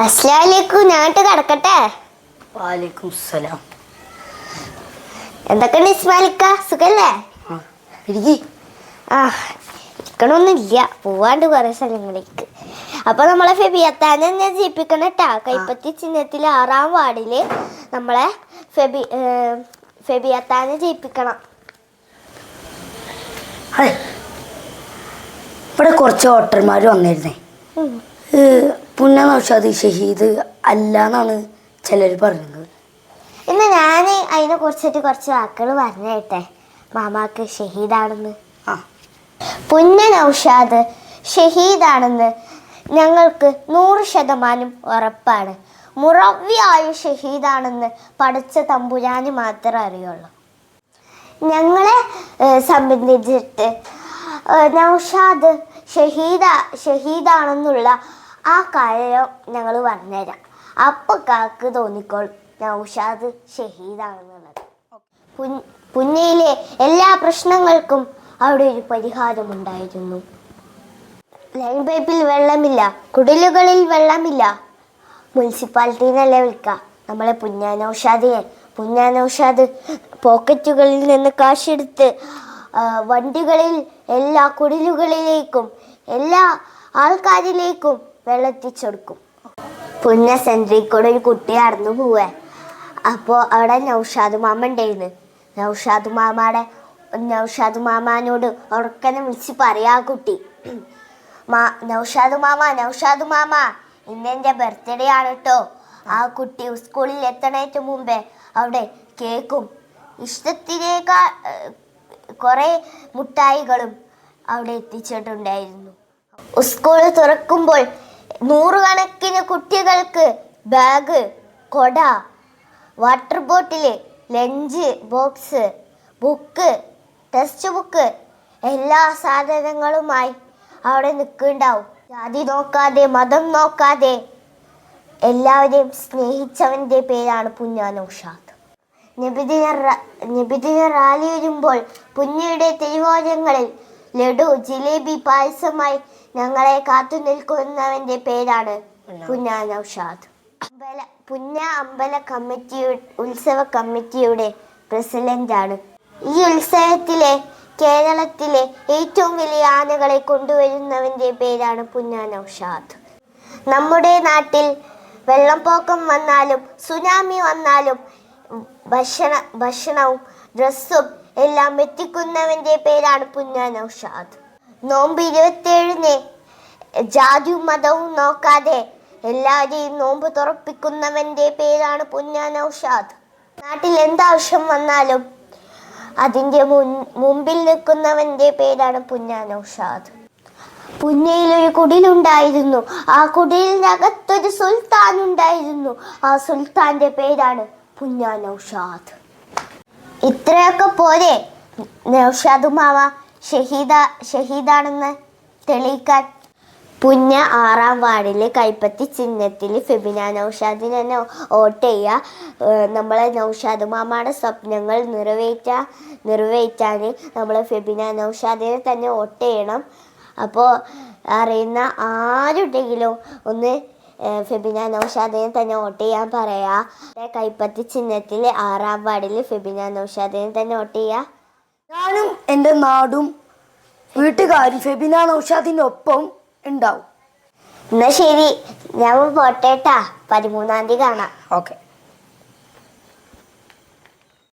അസ്സലാമലൈക്കും. ഞാനിട്ട് കിടക്കട്ടെ. വാലേക്കും സലാം. എന്തൊക്കെയുണ്ട് ഇസ്മാലിക്ക, സുഖല്ലേ? ഇരിക്കണമൊന്നുമില്ല, പോവാണ്ട് കുറെ സ്ഥലങ്ങളിലേക്ക്. അപ്പൊ നമ്മളെ ഫെബിയത്താനെ ജയിപ്പിക്കണം കേട്ടാ. കൈപ്പത്തി ചിഹ്നത്തിൽ 6-ാം വാർഡില് നമ്മളെ ഫെബിയത്താനെ ജയിപ്പിക്കണം. ഇവിടെ കുറച്ച് വോട്ടർമാർ വന്നിരുന്നേ. പുന്ന നൗഷാദ് ഷഹീദ് അല്ല എന്നാണ് ചിലർ പറഞ്ഞത്. ഇന്ന് ഞാൻ അതിനെ കുറിച്ചിട്ട് കുറച്ച് വാക്കുകൾ പറഞ്ഞേട്ടെ. മാമാക്ക് ഷഹീദാണെന്ന്, പുന്ന നൗഷാദ് ഷഹീദാണെന്ന് ഞങ്ങൾക്ക് 100% ഉറപ്പാണ്. മുറവ്വിയായ ഷഹീദാണെന്ന് പഠിച്ച തമ്പുരാന് മാത്രമേ അറിയുള്ളൂ. ഞങ്ങളെ സംബന്ധിച്ചിട്ട് നൗഷാദ് ഷഹീദാണെന്നുള്ള ആ കാര്യം ഞങ്ങൾ പറഞ്ഞുതരാം. അപ്പം കാക്ക് തോന്നിക്കോളും നൗഷാദ് ഷഹീദാണെന്നുള്ളത്. പുന്നയിലെ എല്ലാ പ്രശ്നങ്ങൾക്കും അവിടെ ഒരു പരിഹാരമുണ്ടായിരുന്നു. ലൈൻ പൈപ്പിൽ വെള്ളമില്ല, കുടിലുകളിൽ വെള്ളമില്ല, മുനിസിപ്പാലിറ്റിന്നല്ലേ വിളിക്കാം നമ്മളെ പുന്ന നൗഷാദ് പോക്കറ്റുകളിൽ നിന്ന് കാശെടുത്ത് വണ്ടികളിൽ എല്ലാ കുടിലുകളിലേക്കും എല്ലാ ആൾക്കാരിലേക്കും വെള്ളെത്തിച്ചെടുക്കും. പുന്ന സെൻട്രിൽ കൂടെ ഒരു കുട്ടി നടന്നു പോവേ. അപ്പോൾ അവിടെ നൗഷാദ് മാമ ഉണ്ടായിരുന്നു. നൗഷാദ് മാമാനോട് ഉറക്കനെ വിളിച്ച് പറയാ കുട്ടി, നൗഷാദ് മാമ ഇന്നെൻ്റെ ബർത്ത്ഡേ ആണ് കേട്ടോ. ആ കുട്ടി സ്കൂളിൽ എത്തണേറ്റ് മുമ്പേ അവിടെ കേക്കും ഇഷ്ടത്തിനേക്കാൾ കുറേ മുട്ടായികളും അവിടെ എത്തിച്ചിട്ടുണ്ടായിരുന്നു. സ്കൂൾ തുറക്കുമ്പോൾ 100 കണക്കിന് കുട്ടികൾക്ക് ബാഗ്, കൊട, water bottle, lunch box, book, text book എല്ലാ സാധനങ്ങളുമായി അവിടെ നിൽക്കുന്നുണ്ടാവും. ജാതി നോക്കാതെ മതം നോക്കാതെ എല്ലാവരെയും സ്നേഹിച്ചവൻ്റെ പേരാണ് പുന്ന നൗഷാദ്. നബിദിന റാലി വരുമ്പോൾ പുന്നയുടെ തെരുവോരങ്ങളിൽ ലഡു, ജിലേബി, പായസമായി ഞങ്ങളെ കാത്തു നിൽക്കുന്നവൻ്റെ പേരാണ് പുന്ന നൗഷാദ്. പുന്ന അമ്പല ഉത്സവ കമ്മിറ്റിയുടെ പ്രസിഡന്റാണ്. ഈ ഉത്സവത്തിലെ കേരളത്തിലെ ഏറ്റവും വലിയ ആനകളെ കൊണ്ടുവരുന്നവൻ്റെ പേരാണ് പുന്ന നൗഷാദ്. നമ്മുടെ നാട്ടിൽ വെള്ളപ്പൊക്കം വന്നാലും സുനാമി വന്നാലും ഭക്ഷണവും ഡ്രസ്സും എല്ലാം എത്തിക്കുന്നവൻ്റെ പേരാണ് പുന്ന നൗഷാദ്. നോമ്പ് 27-ന് ജാതിയും മതവും നോക്കാതെ എല്ലാവരെയും നോമ്പ് തുറപ്പിക്കുന്നവൻ്റെ പേരാണ് പുന്ന നൗഷാദ്. നാട്ടിൽ എന്താവശ്യം വന്നാലും അതിൻ്റെ മുമ്പിൽ നിൽക്കുന്നവൻ്റെ പേരാണ് പുന്ന നൗഷാദ്. പുന്നയിലൊരു കുടിലുണ്ടായിരുന്നു. ആ കുടിലിനകത്തൊരു സുൽത്താൻ ഉണ്ടായിരുന്നു. ആ സുൽത്താൻ്റെ പേരാണ് പുന്ന നൗഷാദ്. ഇത്രയൊക്കെ പോരെ നൗഷാദ് മാമ ഷഹീദാണെന്ന് തെളിയിക്കാൻ? പുന്ന 6-ാം വാർഡിൽ കൈപ്പത്തി ചിഹ്നത്തിൽ ഫെബിന നൗഷാദിന് തന്നെ വോട്ട് ചെയ്യുക. നമ്മളെ നൗഷാദ് മാമയുടെ സ്വപ്നങ്ങൾ നിറവേറ്റാൻ നമ്മൾ ഫെബിന നൗഷാദിനെ തന്നെ വോട്ട് ചെയ്യണം. അപ്പോൾ അറിയുന്ന ആരുണ്ടെങ്കിലും ഒന്ന് ഫെബിന നൗഷാദിനെ തന്നെ വോട്ട് ചെയ്യാൻ പറയാ. കൈപ്പത്തി ചിഹ്നത്തിൽ 6-ാം വാർഡിൽ ഫെബിന നൗഷാദിനെ തന്നെ വോട്ട് ചെയ്യുക. ഞാനും എൻ്റെ നാടും വീട്ടുകാരും ഫെബിന നൗഷാദിനൊപ്പം ഉണ്ടാവും. എന്നാ ശരി, ഞാൻ പോട്ടേട്ടാ. 13-ാം തീയതി കാണാം. ഓക്കെ.